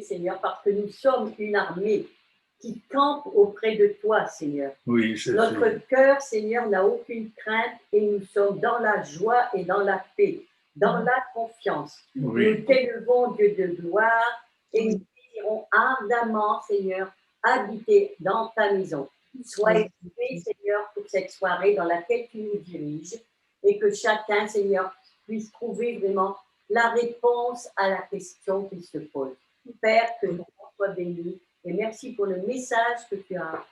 Seigneur, parce que nous sommes une armée qui campe auprès de toi, Seigneur. Oui, je Notre sais. cœur, Seigneur, n'a aucune crainte et nous sommes dans la joie et dans la paix, dans la confiance. Oui. Nous t'élevons, Dieu de gloire, et nous désirons ardemment, Seigneur, habiter dans ta maison. Sois élevé, Seigneur, pour cette soirée dans laquelle tu nous diriges et que chacun, Seigneur, puisse trouver vraiment la réponse à la question qu'il se pose. Père, que ton nom soit béni et merci pour le message que tu as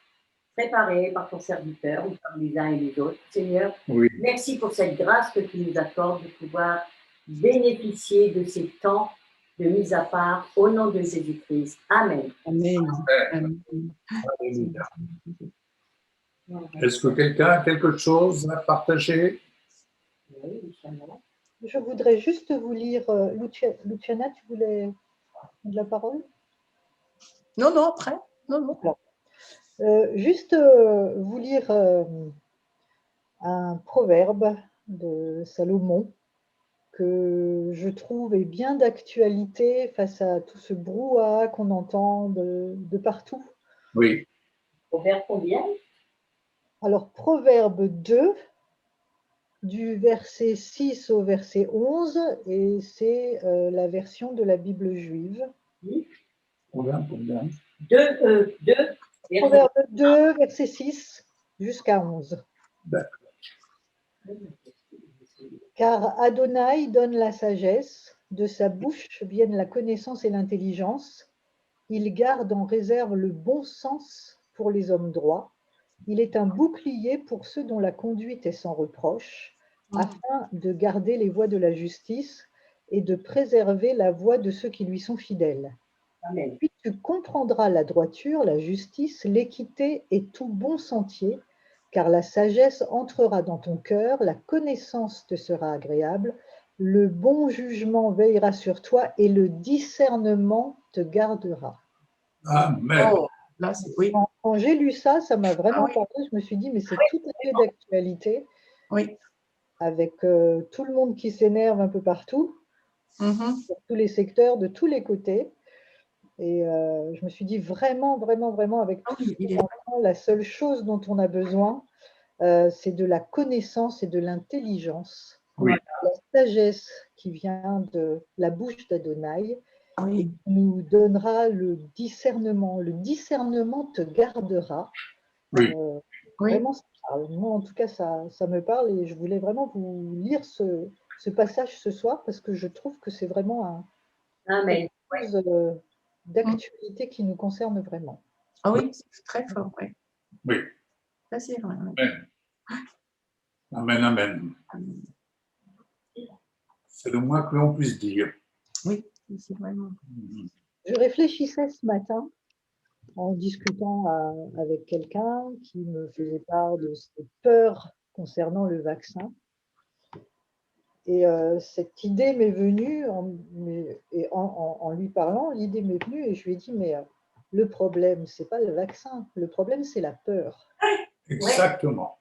préparé par ton serviteur ou par les uns et les autres. Seigneur, Oui. merci pour cette grâce que tu nous accordes de pouvoir bénéficier de ces temps de mise à part au nom de Jésus-Christ. Amen. Amen. Amen. Alléluia. Est-ce que quelqu'un a quelque chose à partager? Je voudrais juste vous lire, Luciana, tu voulais de la parole? Non, non, après. Non, non. Juste vous lire un proverbe de Salomon que je trouve est bien d'actualité face à tout ce brouhaha qu'on entend de partout. Oui. Proverbe combien? Alors, Proverbe 2, du verset 6 au verset 11, et c'est la version de la Bible juive. Combien? Proverbe 2, verset 6 jusqu'à 11. D'accord. Car Adonai donne la sagesse, de sa bouche viennent la connaissance et l'intelligence. Il garde en réserve le bon sens pour les hommes droits. Il est un bouclier pour ceux dont la conduite est sans reproche, afin de garder les voies de la justice et de préserver la voie de ceux qui lui sont fidèles. Amen. Puis tu comprendras la droiture, la justice, l'équité et tout bon sentier, car la sagesse entrera dans ton cœur, la connaissance te sera agréable, le bon jugement veillera sur toi et le discernement te gardera. Amen. Oh, là, c'est oui. Quand j'ai lu ça, ça m'a vraiment Ah oui. parlé. Je me suis dit, mais c'est tout à fait d'actualité, Oui. avec tout le monde qui s'énerve un peu partout, Mhm. sur tous les secteurs, de tous les côtés. Et je me suis dit vraiment, vraiment, vraiment, avec Ah tout oui, ce qu'on entend, la seule chose dont on a besoin, c'est de la connaissance et de l'intelligence. Oui. La sagesse qui vient de la bouche d'Adonai Oui. nous donnera le discernement. Le discernement te gardera. Oui. Oui. Vraiment, ça parle. Moi, en tout cas, ça me parle et je voulais vraiment vous lire ce passage ce soir parce que je trouve que c'est vraiment Amen. quelque chose d'actualité qui nous concerne vraiment. Ah oui, c'est très fort, oui. Oui. Ça, c'est vrai. Oui. Amen. Amen. Amen. C'est le moins que l'on puisse dire. Oui, c'est vraiment. Je réfléchissais ce matin en discutant avec quelqu'un qui me faisait part de ses peurs concernant le vaccin. Et cette idée m'est venue, en lui parlant, l'idée m'est venue et je lui ai dit, mais le problème, ce n'est pas le vaccin, le problème, c'est la peur. Exactement.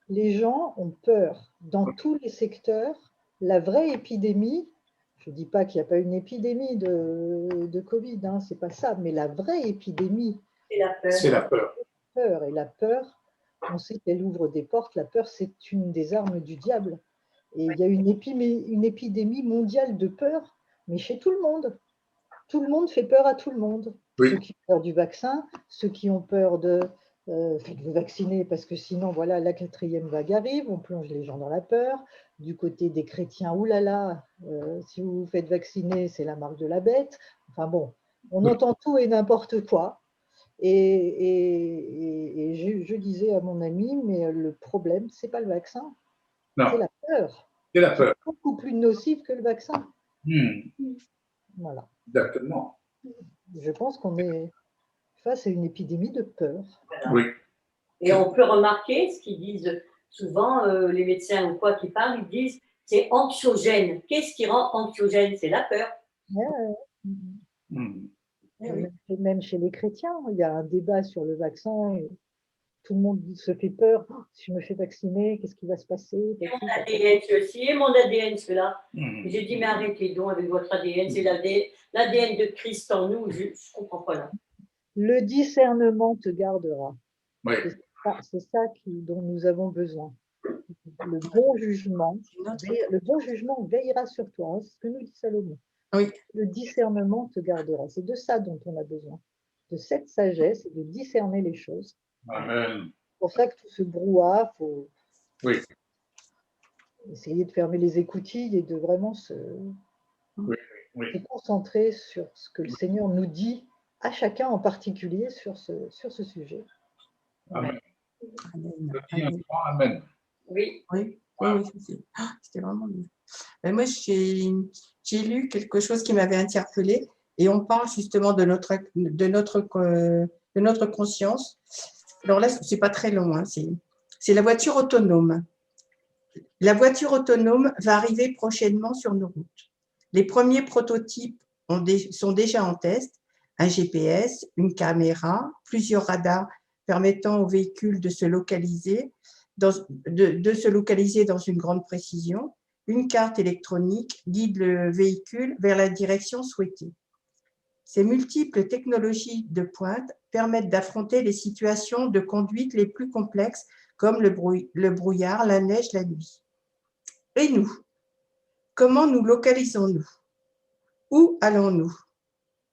Les gens ont peur dans tous les secteurs. La vraie épidémie, je ne dis pas qu'il n'y a pas une épidémie de Covid, hein, ce n'est pas ça, mais la vraie épidémie, C'est la peur. C'est la peur. Et la peur, on sait qu'elle ouvre des portes, la peur, c'est une des armes du diable. Et il y a une épidémie mondiale de peur, mais chez tout le monde. Tout le monde fait peur à tout le monde. Oui. Ceux qui ont peur du vaccin, ceux qui ont peur de vous vacciner parce que sinon, voilà, la 4e vague arrive, on plonge les gens dans la peur. Du côté des chrétiens, oulala, si vous vous faites vacciner, c'est la marque de la bête. Enfin bon, on entend tout et n'importe quoi. Et je disais à mon ami, mais le problème, ce n'est pas le vaccin, Non. c'est la peur. C'est la peur. Beaucoup plus nocive que le vaccin. Voilà. Exactement. Je pense qu'on est face à une épidémie de peur. Voilà. Oui. Et on peut remarquer ce qu'ils disent souvent, les médecins ou quoi qui parlent, ils disent c'est anxiogène. Qu'est-ce qui rend anxiogène? C'est la peur. Même chez les chrétiens, il y a un débat sur le vaccin. tout le monde se fait peur. Oh, si je me fais vacciner, qu'est-ce qui va se passer? Et mon ADN, c'est aussi, et mon ADN, celui-là. Mhm. J'ai dit, mais arrêtez donc avec votre ADN, c'est l'ADN de Christ en nous, je ne comprends pas là. Le discernement te gardera. Oui, C'est ça dont nous avons besoin. Le bon jugement, le bon jugement veillera sur toi. C'est ce que nous dit Salomon. Oui. Le discernement te gardera. C'est de ça dont on a besoin. De cette sagesse et de discerner les choses. amen. C'est pour ça que tout ce brouhaha, il faut Oui. essayer de fermer les écoutilles et de vraiment se concentrer sur ce que le Seigneur nous dit à chacun en particulier sur ce sujet. Amen. Amen. Je dis un grand amen. Oui. Oui, c'était vraiment bien. Mais moi, j'ai lu quelque chose qui m'avait interpellée et on parle justement de notre conscience. Alors là, c'est pas très long, hein, c'est la voiture autonome. La voiture autonome va arriver prochainement sur nos routes. Les premiers prototypes sont déjà en test. Un GPS, une caméra, plusieurs radars permettant au véhicule de se localiser dans une grande précision. Une carte électronique guide le véhicule vers la direction souhaitée. Ces multiples technologies de pointe permettent d'affronter les situations de conduite les plus complexes comme le brouillard, la neige, la nuit. Et nous, comment nous localisons-nous? Où allons-nous?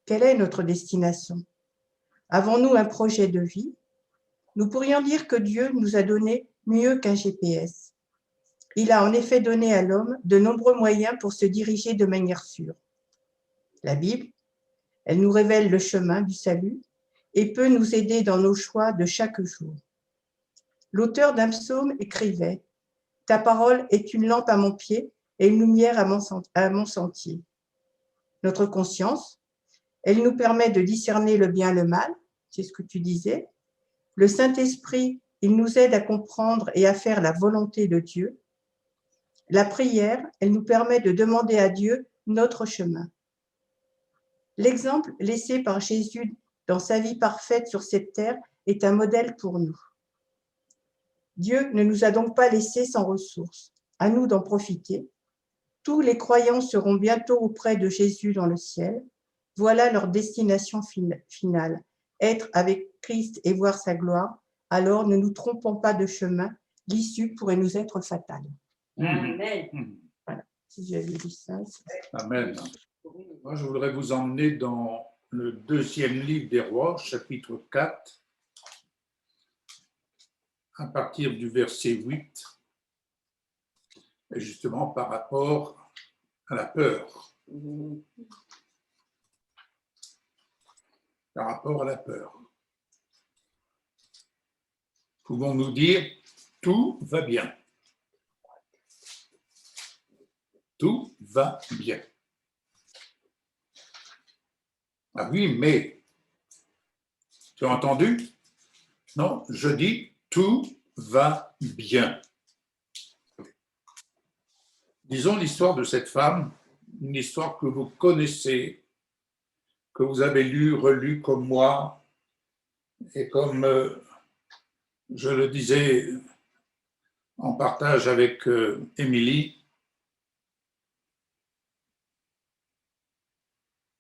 Quelle est notre destination? Avons-nous un projet de vie? Nous pourrions dire que Dieu nous a donné mieux qu'un GPS. Il a en effet donné à l'homme de nombreux moyens pour se diriger de manière sûre. La Bible, elle nous révèle le chemin du salut et peut nous aider dans nos choix de chaque jour. L'auteur d'un psaume écrivait « Ta parole est une lampe à mon pied et une lumière à mon sentier. » Notre conscience, elle nous permet de discerner le bien et le mal, c'est ce que tu disais. Le Saint-Esprit, il nous aide à comprendre et à faire la volonté de Dieu. La prière, elle nous permet de demander à Dieu notre chemin. L'exemple laissé par Jésus dans sa vie parfaite sur cette terre est un modèle pour nous. Dieu ne nous a donc pas laissés sans ressources. À nous d'en profiter. Tous les croyants seront bientôt auprès de Jésus dans le ciel. Voilà leur destination finale. Être avec Christ et voir sa gloire. Alors ne nous trompons pas de chemin. L'issue pourrait nous être fatale. Amen. Voilà. Si j'avais dit ça. Amen. Moi, je voudrais vous emmener dans le 2e livre des Rois, chapitre 4, à partir du verset 8, et justement par rapport à la peur. Par rapport à la peur. Pouvons-nous dire, tout va bien. Tout va bien. Ah oui, mais, tu as entendu? Non, je dis, tout va bien. Disons l'histoire de cette femme, une histoire que vous connaissez, que vous avez lu, relu comme moi, et comme je le disais en partage avec Émilie,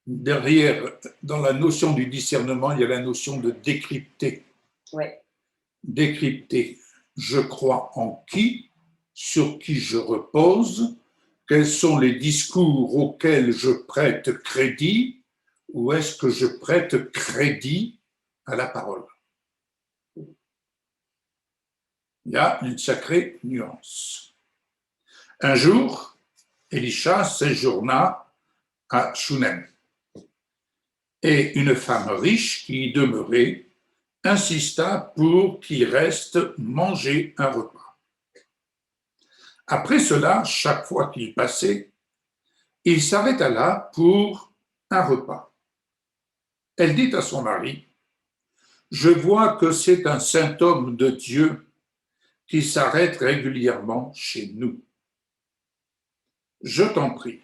derrière, dans la notion du discernement, il y a la notion de décrypter. Ouais. Décrypter. Je crois en qui, sur qui je repose, quels sont les discours auxquels je prête crédit, ou est-ce que je prête crédit à la parole? Il y a une sacrée nuance. Un jour, Élisha séjourna à Shunem. Et une femme riche qui y demeurait insista pour qu'il reste manger un repas. Après cela, chaque fois qu'il passait, il s'arrêta là pour un repas. Elle dit à son mari, « Je vois que c'est un saint homme de Dieu qui s'arrête régulièrement chez nous. Je t'en prie,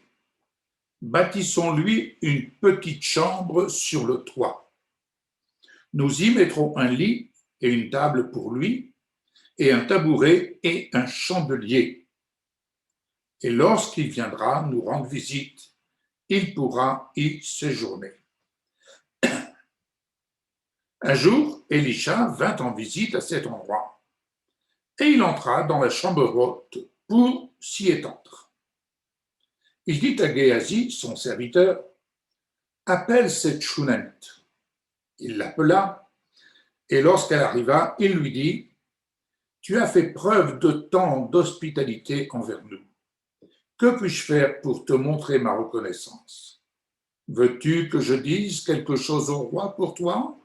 bâtissons-lui une petite chambre sur le toit. Nous y mettrons un lit et une table pour lui, et un tabouret et un chandelier. Et lorsqu'il viendra nous rendre visite, il pourra y séjourner. Un jour, Élisha vint en visite à cet endroit, et il entra dans la chambre haute pour s'y étendre. Il dit à Géasi, son serviteur, « Appelle cette Shunamite. » Il l'appela, et lorsqu'elle arriva, il lui dit, « Tu as fait preuve de tant d'hospitalité envers nous. Que puis-je faire pour te montrer ma reconnaissance? Veux-tu que je dise quelque chose au roi pour toi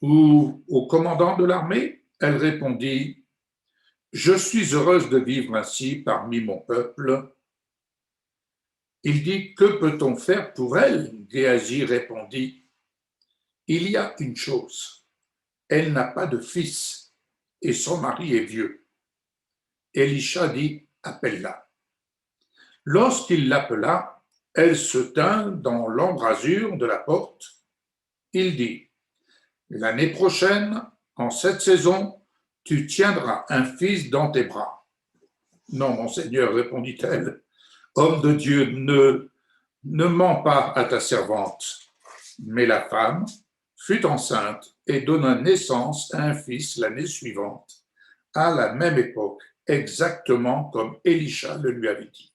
ou au commandant de l'armée? » Elle répondit, « Je suis heureuse de vivre ainsi parmi mon peuple. » Il dit, « Que peut-on faire pour elle ?» Géasi répondit, « Il y a une chose, elle n'a pas de fils et son mari est vieux. » Élisha dit, « Appelle-la. » Lorsqu'il l'appela, elle se tint dans l'embrasure de la porte. Il dit, « L'année prochaine, en cette saison, tu tiendras un fils dans tes bras. » « Non, mon Seigneur, répondit-elle, homme de Dieu, ne mens pas à ta servante. » Mais la femme fut enceinte et donna naissance à un fils l'année suivante, à la même époque, exactement comme Élisha le lui avait dit.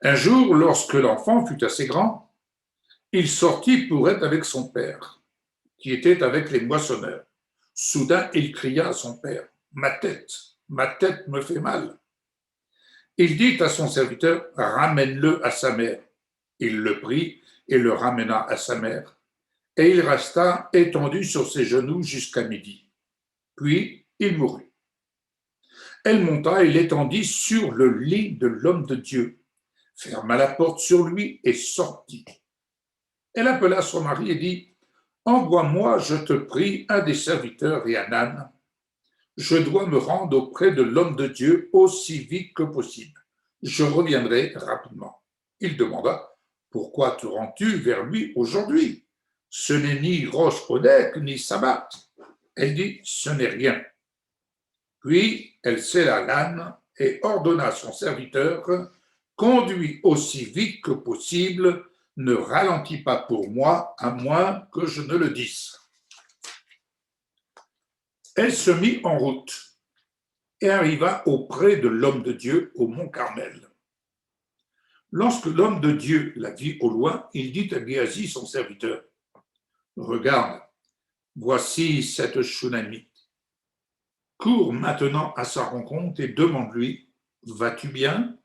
Un jour, lorsque l'enfant fut assez grand, il sortit pour être avec son père, qui était avec les moissonneurs. Soudain, il cria à son père, « ma tête me fait mal. » Il dit à son serviteur, « Ramène-le à sa mère. » Il le prit et le ramena à sa mère, et il resta étendu sur ses genoux jusqu'à midi. Puis il mourut. Elle monta et l'étendit sur le lit de l'homme de Dieu, ferma la porte sur lui et sortit. Elle appela son mari et dit, « Envoie-moi, je te prie, un des serviteurs et un âne. Je dois me rendre auprès de l'homme de Dieu aussi vite que possible. Je reviendrai rapidement. » Il demanda, « Pourquoi te rends-tu vers lui aujourd'hui? Ce n'est ni Rosh Hodek ni Sabbat. » Elle dit, « Ce n'est rien. » Puis elle sella l'âne et ordonna à son serviteur, « Conduis aussi vite que possible, ne ralentis pas pour moi, à moins que je ne le dise. » Elle se mit en route et arriva auprès de l'homme de Dieu au mont Carmel. Lorsque l'homme de Dieu la vit au loin, il dit à Géasi, son serviteur, « Regarde, voici cette Shunamite. Cours maintenant à sa rencontre et demande-lui, « Vas-tu bien?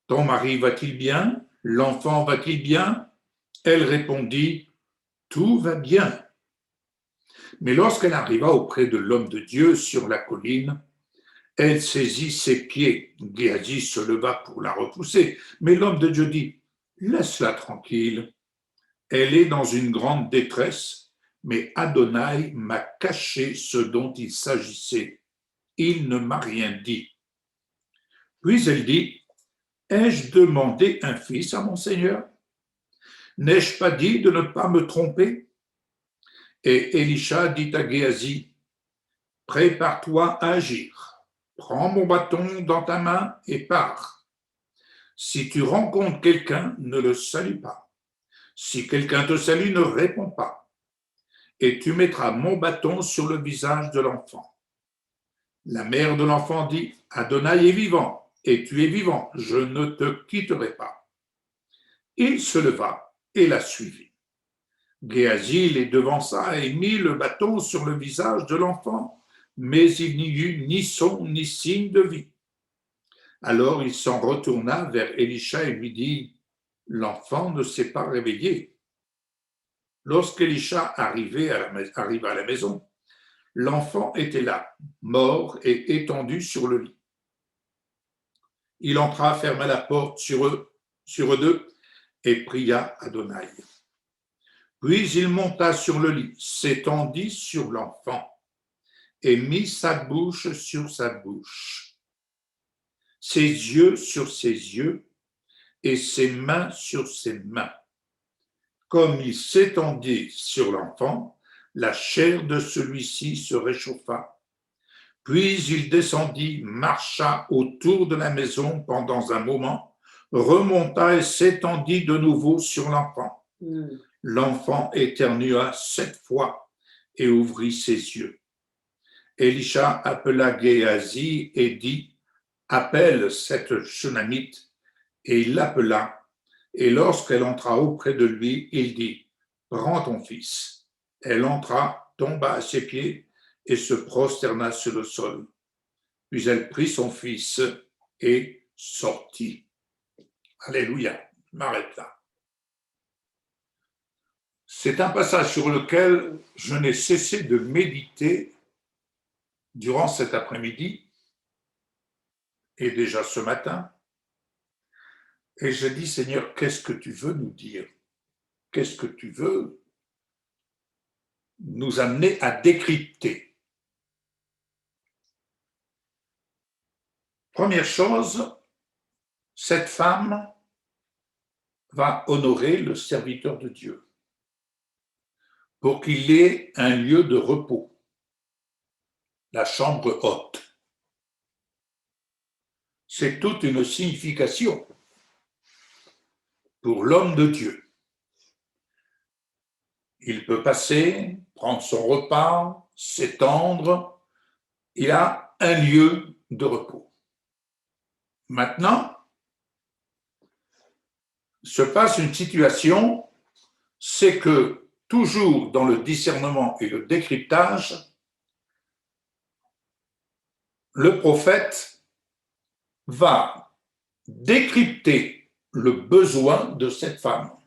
Ton mari va-t-il bien? L'enfant va-t-il bien? » Elle répondit, « Tout va bien. » Mais lorsqu'elle arriva auprès de l'homme de Dieu sur la colline, elle saisit ses pieds. Géasi se leva pour la repousser, mais l'homme de Dieu dit, « Laisse-la tranquille. Elle est dans une grande détresse, mais Adonai m'a caché ce dont il s'agissait. Il ne m'a rien dit. » Puis elle dit, « Ai-je demandé un fils à mon Seigneur? N'ai-je pas dit de ne pas me tromper? » Et Élisha dit à Géasi, « Prépare-toi à agir. Prends mon bâton dans ta main et pars. Si tu rencontres quelqu'un, ne le salue pas. Si quelqu'un te salue, ne réponds pas. Et tu mettras mon bâton sur le visage de l'enfant. » La mère de l'enfant dit, « Adonai est vivant, et tu es vivant, je ne te quitterai pas. » Il se leva et la suivit. Géasi les devança et mit le bâton sur le visage de l'enfant, mais il n'y eut ni son ni signe de vie. Alors il s'en retourna vers Élisha et lui dit, « L'enfant ne s'est pas réveillé. » Lorsqu'Élisha arriva à la maison, l'enfant était là, mort et étendu sur le lit. Il entra, ferma la porte sur eux deux et pria Adonai. Puis il monta sur le lit, s'étendit sur l'enfant et mit sa bouche sur sa bouche, ses yeux sur ses yeux et ses mains sur ses mains. Comme il s'étendit sur l'enfant, la chair de celui-ci se réchauffa. Puis il descendit, marcha autour de la maison pendant un moment, remonta et s'étendit de nouveau sur l'enfant. L'enfant éternua 7 fois et ouvrit ses yeux. Élisha appela Géasi et dit, appelle cette Shunamite. Et il l'appela. Et lorsqu'elle entra auprès de lui, il dit, prends ton fils. Elle entra, tomba à ses pieds et se prosterna sur le sol. Puis elle prit son fils et sortit. Alléluia, je m'arrête là. C'est un passage sur lequel je n'ai cessé de méditer durant cet après-midi et déjà ce matin. Et je dis, Seigneur, qu'est-ce que tu veux nous dire? Qu'est-ce que tu veux nous amener à décrypter? Première chose, cette femme va honorer le serviteur de Dieu pour qu'il ait un lieu de repos, la chambre haute. C'est toute une signification pour l'homme de Dieu. Il peut passer, prendre son repas, s'étendre. Il a un lieu de repos. Maintenant, se passe une situation, c'est que toujours dans le discernement et le décryptage, le prophète va décrypter le besoin de cette femme.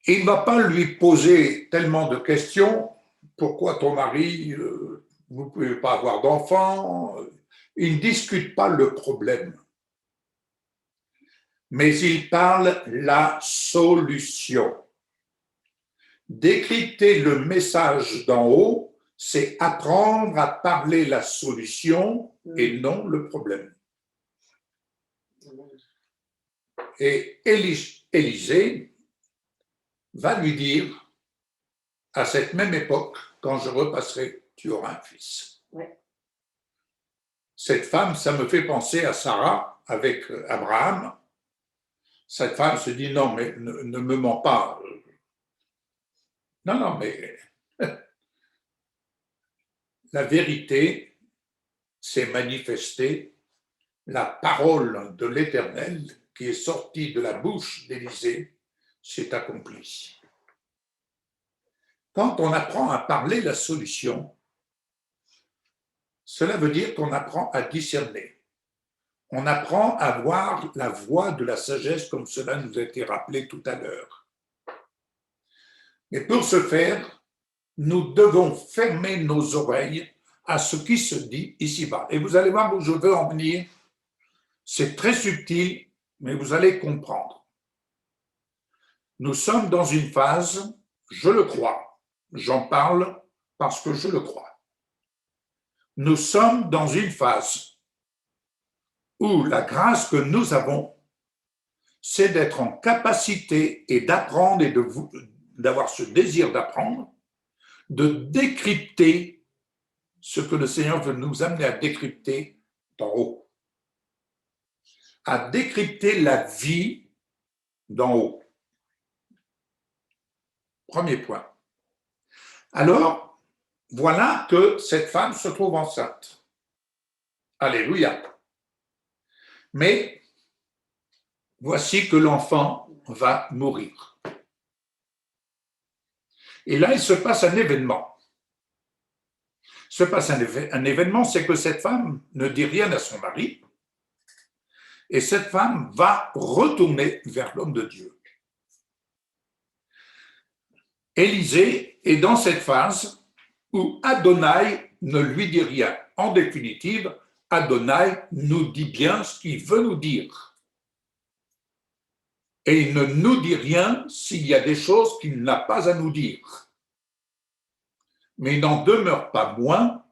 Il ne va pas lui poser tellement de questions. Pourquoi ton mari, vous ne pouvez pas avoir d'enfant? Il ne discute pas le problème. Mais il parle la solution. Décrypter le message d'en haut, c'est apprendre à parler la solution et non le problème. Et Élisée va lui dire, à cette même époque, quand je repasserai, tu auras un fils. Ouais. Cette femme, ça me fait penser à Sarah avec Abraham. Cette femme se dit, non, mais ne me mens pas. Non, mais la vérité s'est manifestée, la parole de l'Éternel qui est sortie de la bouche d'Élisée s'est accomplie. Quand on apprend à parler la solution, cela veut dire qu'on apprend à discerner. On apprend à voir la voie de la sagesse comme cela nous a été rappelé tout à l'heure. Mais pour ce faire, nous devons fermer nos oreilles à ce qui se dit ici-bas. Et vous allez voir où je veux en venir. C'est très subtil, mais vous allez comprendre. Nous sommes dans une phase, je le crois, j'en parle parce que je le crois. Nous sommes dans une phase où la grâce que nous avons, c'est d'être en capacité et d'apprendre et d'avoir ce désir d'apprendre, de décrypter ce que le Seigneur veut nous amener à décrypter d'en haut. À décrypter la vie d'en haut. Premier point. Alors, voilà que cette femme se trouve enceinte. Alléluia. Mais voici que l'enfant va mourir. Et là, il se passe un événement. Se passe un événement, c'est que cette femme ne dit rien à son mari, et cette femme va retourner vers l'homme de Dieu. Élisée est dans cette phase où Adonai ne lui dit rien. En définitive, Adonai nous dit bien ce qu'il veut nous dire. Et il ne nous dit rien s'il y a des choses qu'il n'a pas à nous dire. Mais il n'en demeure pas moins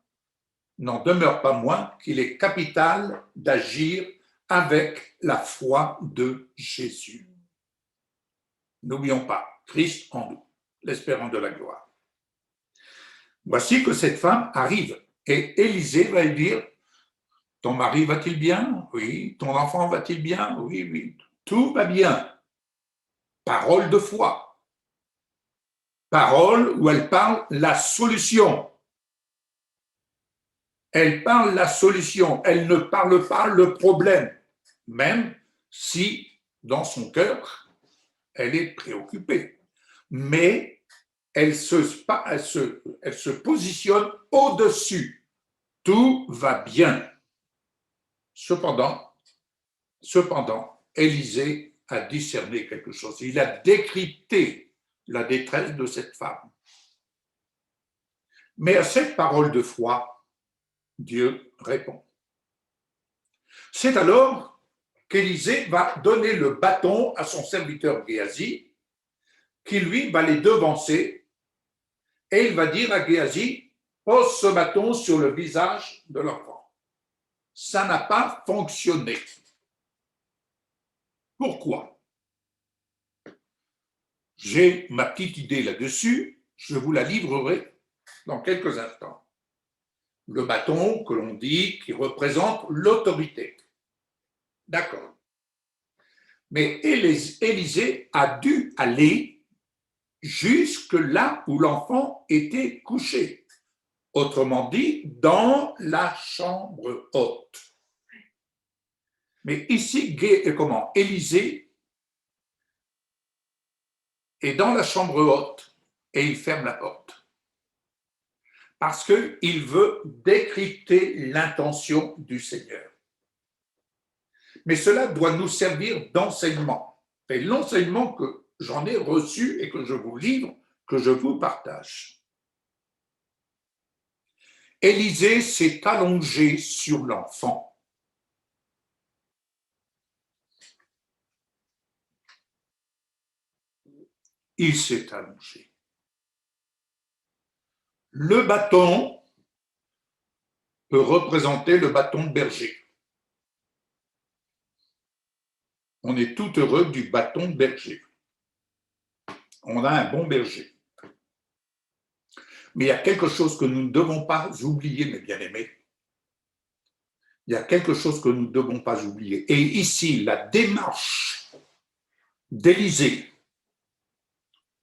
qu'il est capital d'agir avec la foi de Jésus. N'oublions pas, Christ en nous. l'espérance de la gloire. Voici que cette femme arrive et Élisée va lui dire, ton mari va-t-il bien? Oui. Ton enfant va-t-il bien? Oui, oui. Tout va bien. Parole de foi. Parole où elle parle la solution. Elle parle la solution. Elle ne parle pas le problème. Même si, dans son cœur, elle est préoccupée. Mais elle se positionne au-dessus. Tout va bien. Cependant, Élisée a discerné quelque chose. Il a décrypté la détresse de cette femme. Mais à cette parole de foi, Dieu répond. C'est alors qu'Élisée va donner le bâton à son serviteur Géasi, qui lui va les devancer, et il va dire à Géasi, pose ce bâton sur le visage de l'enfant. Ça n'a pas fonctionné. Pourquoi? J'ai ma petite idée là-dessus, je vous la livrerai dans quelques instants. Le bâton que l'on dit qui représente l'autorité. D'accord. Mais Élisée a dû aller jusque là où l'enfant était couché. Autrement dit, dans la chambre haute. Mais ici, Élisée est dans la chambre haute et il ferme la porte. Parce qu'il veut décrypter l'intention du Seigneur. Mais cela doit nous servir d'enseignement. Et l'enseignement que j'en ai reçu et que je vous livre, que je vous partage. Élisée s'est allongé sur l'enfant. Il s'est allongé. Le bâton peut représenter le bâton de berger. On est tout heureux du bâton de berger. On a un bon berger. Mais il y a quelque chose que nous ne devons pas oublier, mes bien-aimés. Il y a quelque chose que nous ne devons pas oublier. Et ici, la démarche d'Élisée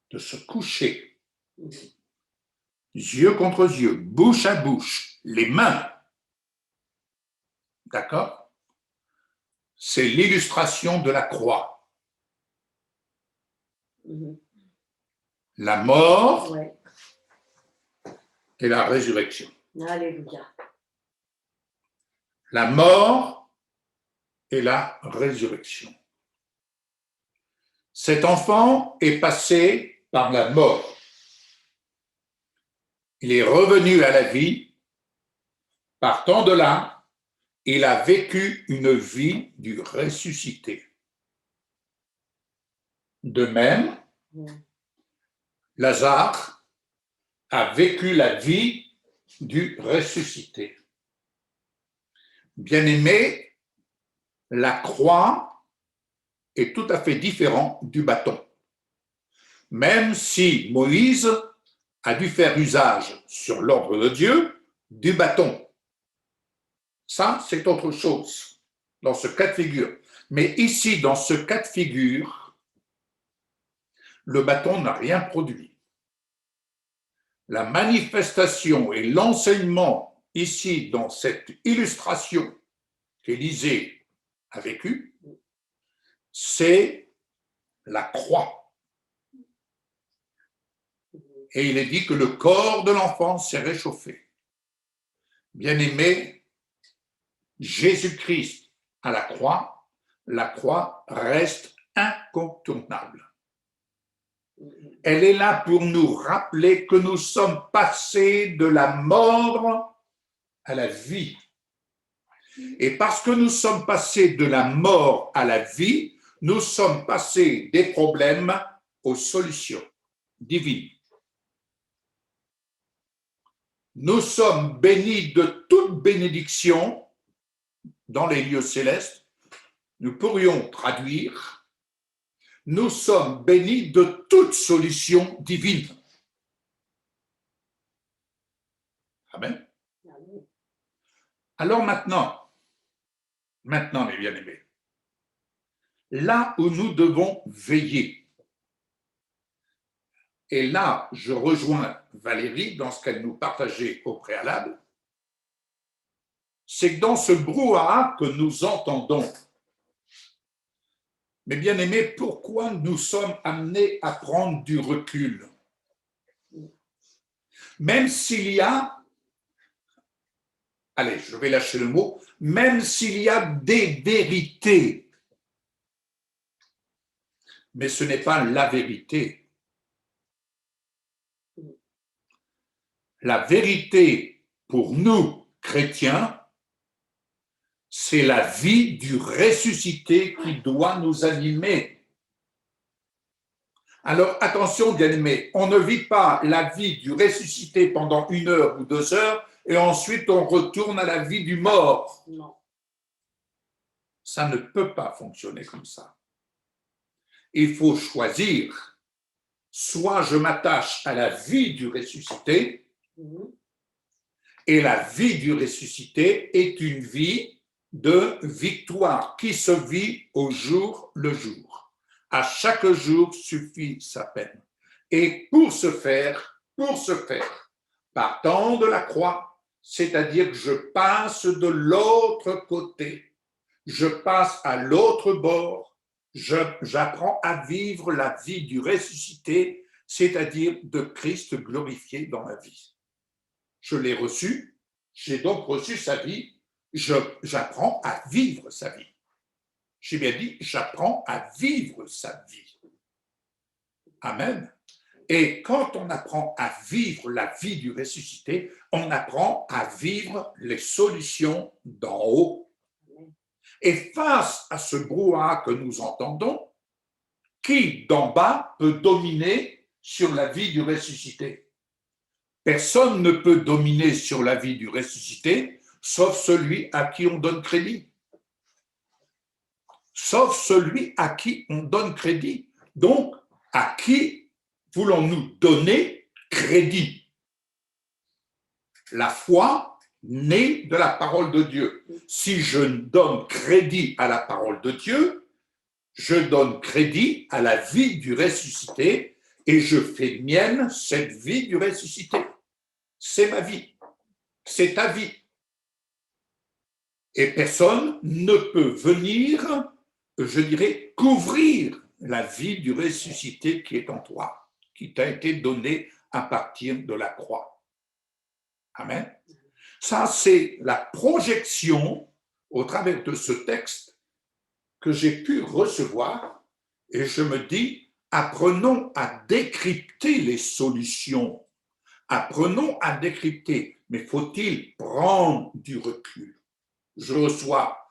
de se coucher, yeux contre yeux, bouche à bouche, les mains, d'accord? C'est l'illustration de la croix. La mort et la résurrection. Alléluia. La mort et la résurrection. Cet enfant est passé par la mort. Il est revenu à la vie. Partant de là, il a vécu une vie du ressuscité. De même, Lazare a vécu la vie du ressuscité. Bien-aimé, la croix est tout à fait différente du bâton. Même si Moïse a dû faire usage, sur l'ordre de Dieu, du bâton. Ça, c'est autre chose, dans ce cas de figure. Mais ici, dans ce cas de figure, le bâton n'a rien produit. La manifestation et l'enseignement ici, dans cette illustration qu'Élisée a vécue, c'est la croix. Et il est dit que le corps de l'enfant s'est réchauffé. Bien-aimé, Jésus-Christ à la croix reste incontournable. Elle est là pour nous rappeler que nous sommes passés de la mort à la vie. Et parce que nous sommes passés de la mort à la vie, nous sommes passés des problèmes aux solutions divines. Nous sommes bénis de toute bénédiction dans les lieux célestes. Nous pourrions traduire nous sommes bénis de toute solution divine. Amen. Amen. Alors maintenant, mes bien-aimés, là où nous devons veiller, et là, je rejoins Valérie dans ce qu'elle nous partageait au préalable, c'est que dans ce brouhaha que nous entendons, mes bien-aimés, pourquoi nous sommes amenés à prendre du recul? Même s'il y a, allez, je vais lâcher le mot, même s'il y a des vérités, mais ce n'est pas la vérité. La vérité pour nous, chrétiens, c'est la vie du ressuscité qui doit nous animer. Alors attention, bien-aimés, on ne vit pas la vie du ressuscité pendant 1 heure ou 2 heures et ensuite on retourne à la vie du mort. Non. Ça ne peut pas fonctionner comme ça. Il faut choisir. Soit je m'attache à la vie du ressuscité, et la vie du ressuscité est une vie de victoire qui se vit au jour le jour. À chaque jour suffit sa peine. Et pour ce faire, partant de la croix, c'est-à-dire que je passe de l'autre côté, je passe à l'autre bord, j'apprends à vivre la vie du ressuscité, c'est-à-dire de Christ glorifié dans ma vie. Je l'ai reçu, j'ai donc reçu sa vie, j'apprends à vivre sa vie. J'ai bien dit, j'apprends à vivre sa vie. Amen. Et quand on apprend à vivre la vie du ressuscité, on apprend à vivre les solutions d'en haut. Et face à ce brouhaha que nous entendons, qui d'en bas peut dominer sur la vie du ressuscité? Personne ne peut dominer sur la vie du ressuscité, sauf celui à qui on donne crédit. Sauf celui à qui on donne crédit. Donc, à qui voulons-nous donner crédit? La foi naît de la parole de Dieu. Si je donne crédit à la parole de Dieu, je donne crédit à la vie du ressuscité et je fais mienne cette vie du ressuscité. C'est ma vie, c'est ta vie. Et personne ne peut venir, je dirais, couvrir la vie du ressuscité qui est en toi, qui t'a été donnée à partir de la croix. Amen. Ça, c'est la projection au travers de ce texte que j'ai pu recevoir et je me dis, apprenons à décrypter les solutions. Apprenons à décrypter, mais faut-il prendre du recul? Je reçois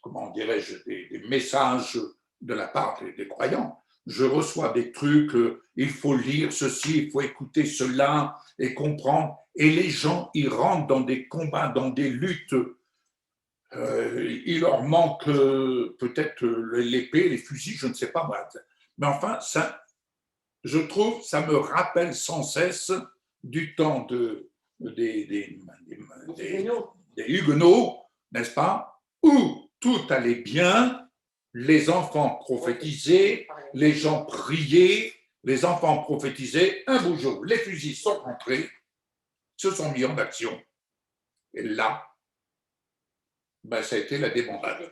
comment dirais-je, des messages de la part des croyants. Je reçois des trucs, il faut lire ceci, il faut écouter cela et comprendre. Et les gens, ils rentrent dans des combats, dans des luttes. Il leur manque peut-être l'épée, les fusils, je ne sais pas. Mais enfin, ça, je trouve, ça me rappelle sans cesse du temps des Huguenots, n'est-ce pas, où tout allait bien, les enfants prophétisaient, les gens priaient, les enfants prophétisaient, un beau jour, les fusils sont rentrés, se sont mis en action. Et là, ça a été la débandade.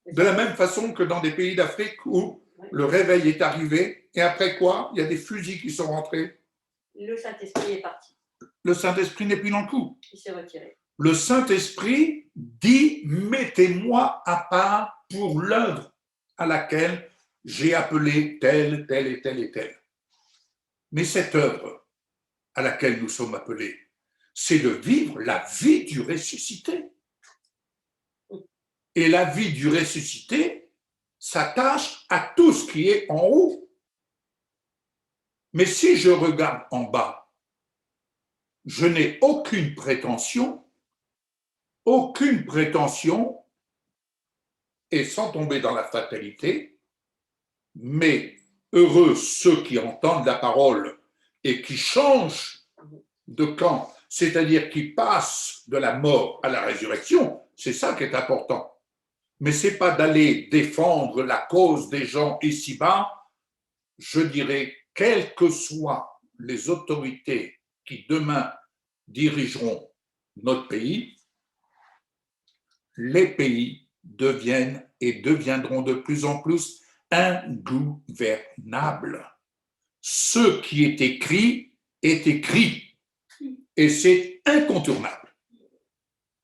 De la même façon que dans des pays d'Afrique où le réveil est arrivé, et après quoi, il y a des fusils qui sont rentrés. Le Saint-Esprit est parti. Le Saint-Esprit n'est plus dans le coup. Il s'est retiré. Le Saint-Esprit dit, mettez-moi à part pour l'œuvre à laquelle j'ai appelé telle, telle et telle et telle. Mais cette œuvre à laquelle nous sommes appelés, c'est de vivre la vie du ressuscité. Et la vie du ressuscité s'attache à tout ce qui est en haut. Mais si je regarde en bas, je n'ai aucune prétention, et sans tomber dans la fatalité, mais heureux ceux qui entendent la parole et qui changent de camp, c'est-à-dire qui passent de la mort à la résurrection. C'est ça qui est important. Mais ce n'est pas d'aller défendre la cause des gens ici-bas. Je dirais, quelles que soient les autorités qui demain dirigeront notre pays, les pays deviennent et deviendront de plus en plus ingouvernables. Ce qui est écrit et c'est incontournable.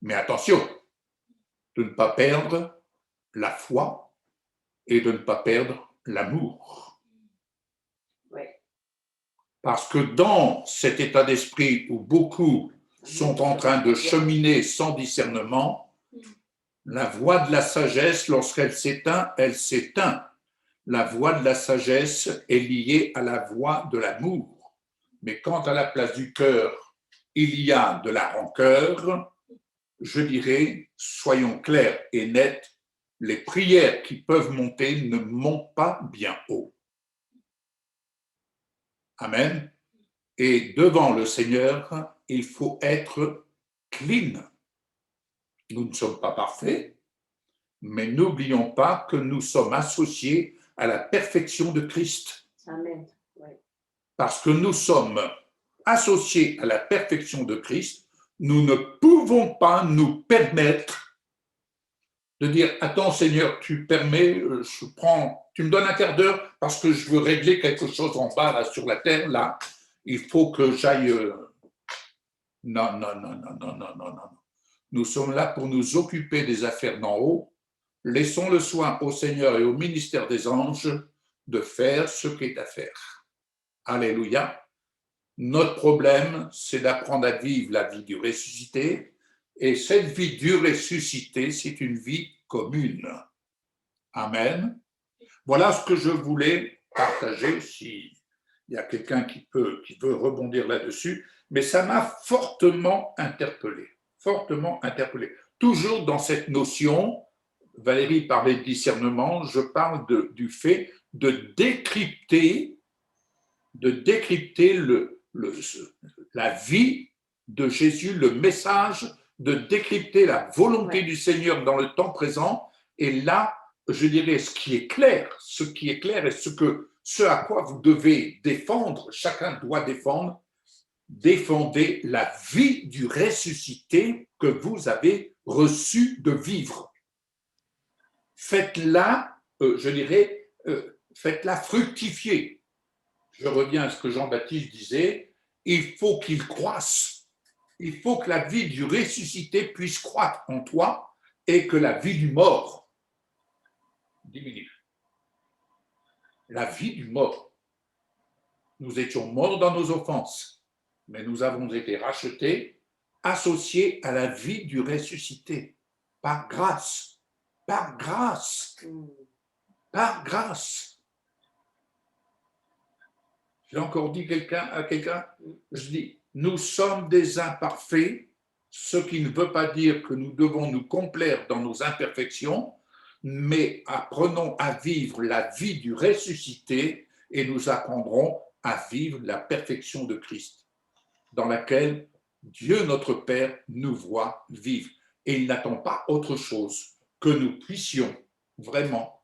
Mais attention, de ne pas perdre la foi et de ne pas perdre l'amour. Ouais. Parce que dans cet état d'esprit où beaucoup sont en train de cheminer sans discernement, la voix de la sagesse, lorsqu'elle s'éteint, elle s'éteint. La voix de la sagesse est liée à la voix de l'amour. Mais quand à la place du cœur, il y a de la rancœur, je dirais, soyons clairs et nets, les prières qui peuvent monter ne montent pas bien haut. Amen. Et devant le Seigneur, il faut être clean. Nous ne sommes pas parfaits, mais n'oublions pas que nous sommes associés à la perfection de Christ. Amen. Ouais. Parce que nous sommes associés à la perfection de Christ, nous ne pouvons pas nous permettre de dire « Attends Seigneur, tu permets, tu me donnes un quart d'heure parce que je veux régler quelque chose en bas là, sur la terre, là, il faut que j'aille… Non, non, non, non, non, non, non, non. Nous sommes là pour nous occuper des affaires d'en haut. Laissons le soin au Seigneur et au ministère des anges de faire ce qui est à faire. Alléluia. Notre problème, c'est d'apprendre à vivre la vie du ressuscité. Et cette vie du ressuscité, c'est une vie commune. Amen. Voilà ce que je voulais partager. S'il y a quelqu'un qui veut rebondir là-dessus, mais ça m'a fortement interpellé. Fortement interpellé. Toujours dans cette notion, Valérie parlait de discernement, je parle du fait de décrypter la vie de Jésus, le message, de décrypter la volonté du Seigneur dans le temps présent. Et là, je dirais, ce qui est clair et ce à quoi vous devez défendre, chacun doit défendre, défendez la vie du ressuscité que vous avez reçu de vivre. Faites-la, je dirais, faites-la fructifier. Je reviens à ce que Jean-Baptiste disait, il faut qu'il croisse. Il faut que la vie du ressuscité puisse croître en toi et que la vie du mort diminue. La vie du mort. Nous étions morts dans nos offenses, mais nous avons été rachetés, associés à la vie du ressuscité, par grâce, par grâce, par grâce. J'ai encore dit à quelqu'un, je dis, nous sommes des imparfaits, ce qui ne veut pas dire que nous devons nous complaire dans nos imperfections, mais apprenons à vivre la vie du ressuscité et nous apprendrons à vivre la perfection de Christ, dans laquelle Dieu notre Père nous voit vivre. Et il n'attend pas autre chose que nous puissions vraiment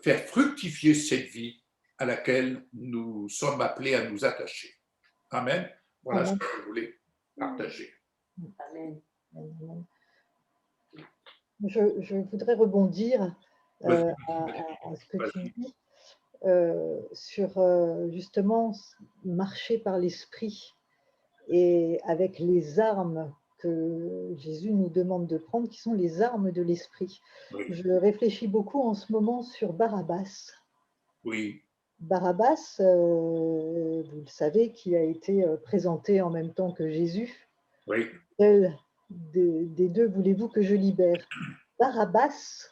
faire fructifier cette vie à laquelle nous sommes appelés à nous attacher. Amen. Voilà ce que je voulais partager. Amen. Je voudrais rebondir à ce que tu dis sur justement marcher par l'esprit et avec les armes que Jésus nous demande de prendre, qui sont les armes de l'esprit. Oui. Je réfléchis beaucoup en ce moment sur Barabbas. Oui. Barabbas, vous le savez, qui a été présenté en même temps que Jésus. Oui. Quel des deux voulez-vous que je libère? Barabbas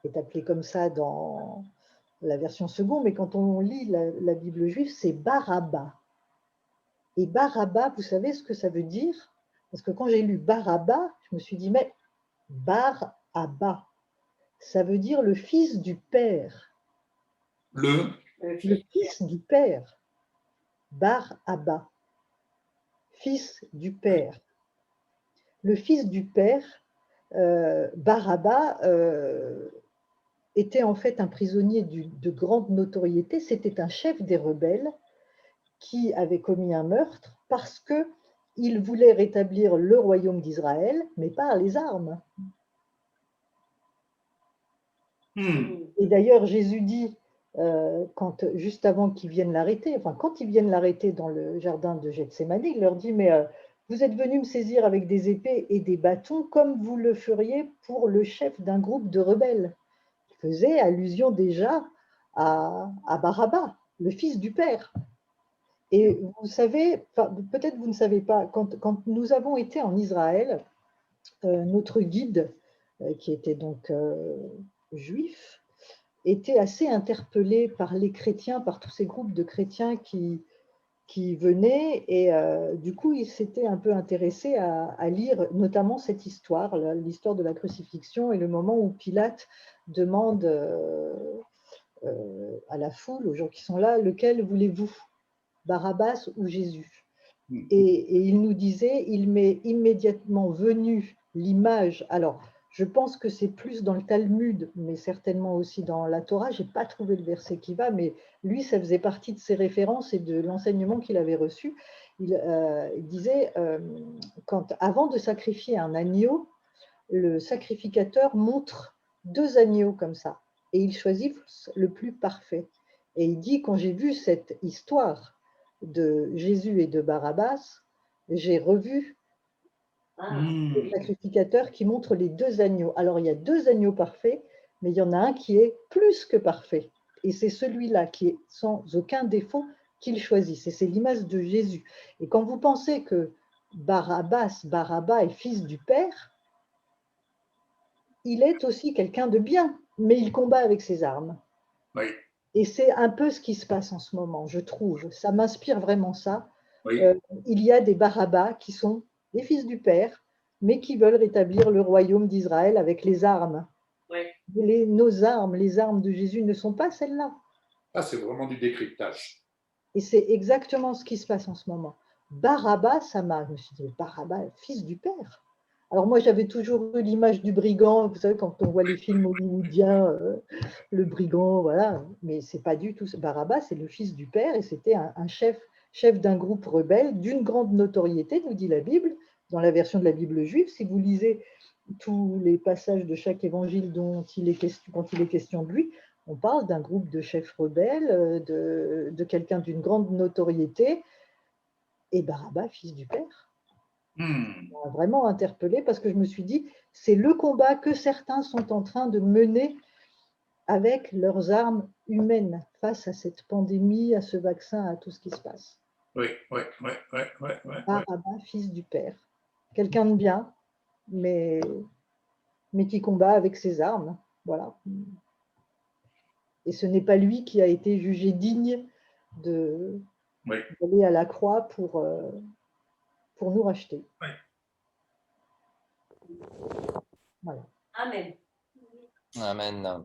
est appelé comme ça dans la version seconde, mais quand on lit la Bible juive, c'est Barabba. Et Barabba, vous savez ce que ça veut dire? Parce que quand j'ai lu Barabba, je me suis dit, mais Bar-Abba, ça veut dire le fils du Père. le le fils du père, Bar Abba, fils du père. Le fils du père, Bar Abba, était en fait un prisonnier de grande notoriété. C'était un chef des rebelles qui avait commis un meurtre parce qu'il voulait rétablir le royaume d'Israël, mais par les armes. Et d'ailleurs, Jésus dit, juste avant qu'ils viennent l'arrêter, enfin quand ils viennent l'arrêter dans le jardin de Gethsémani, il leur dit, mais vous êtes venus me saisir avec des épées et des bâtons comme vous le feriez pour le chef d'un groupe de rebelles. Il faisait allusion déjà à Barabba, le fils du père. Et vous savez, peut-être vous ne savez pas, quand nous avons été en Israël, notre guide, qui était donc juif, était assez interpellé par les chrétiens, par tous ces groupes de chrétiens qui venaient, et du coup, il s'était un peu intéressé à lire notamment cette histoire, l'histoire de la crucifixion et le moment où Pilate demande à la foule, aux gens qui sont là, lequel voulez-vous, Barabbas ou Jésus? Et il nous disait, il m'est immédiatement venu l'image, alors je pense que c'est plus dans le Talmud, mais certainement aussi dans la Torah, je n'ai pas trouvé le verset qui va, mais lui, ça faisait partie de ses références et de l'enseignement qu'il avait reçu. Il disait, avant de sacrifier un agneau, le sacrificateur montre 2 agneaux comme ça, et il choisit le plus parfait. Et il dit, quand j'ai vu cette histoire de Jésus et de Barabbas, j'ai revu le sacrificateur qui montre les 2 agneaux. Alors, il y a 2 agneaux parfaits, mais il y en a un qui est plus que parfait. Et c'est celui-là qui est sans aucun défaut qu'il choisit. C'est l'image de Jésus. Et quand vous pensez que Barabba est fils du Père, il est aussi quelqu'un de bien, mais il combat avec ses armes. Oui. Et c'est un peu ce qui se passe en ce moment, je trouve. Ça m'inspire vraiment ça. Oui. Il y a des Barabbas qui sont les fils du Père, mais qui veulent rétablir le royaume d'Israël avec les armes. Oui. Nos armes, les armes de Jésus ne sont pas celles-là. Ah, c'est vraiment du décryptage. Et c'est exactement ce qui se passe en ce moment. Barabbas, je me suis dit, Barabbas, fils du Père. Alors moi, j'avais toujours eu l'image du brigand, vous savez, quand on voit les films hollywoodiens, le brigand, voilà. Mais c'est pas du tout. Barabbas, c'est le fils du Père, et c'était un chef d'un groupe rebelle d'une grande notoriété, nous dit la Bible, dans la version de la Bible juive. Si vous lisez tous les passages de chaque évangile dont il est question, quand il est question de lui, on parle d'un groupe de chefs rebelles, de quelqu'un d'une grande notoriété, et Barabbas, fils du Père. Ça m'a vraiment interpellée parce que je me suis dit, c'est le combat que certains sont en train de mener avec leurs armes humaines face à cette pandémie, à ce vaccin, à tout ce qui se passe. Oui. Barabbas, fils du Père. Quelqu'un de bien, mais qui combat avec ses armes. Voilà. Et ce n'est pas lui qui a été jugé digne d'aller à la croix pour nous racheter. Oui. Voilà. Amen. Amen.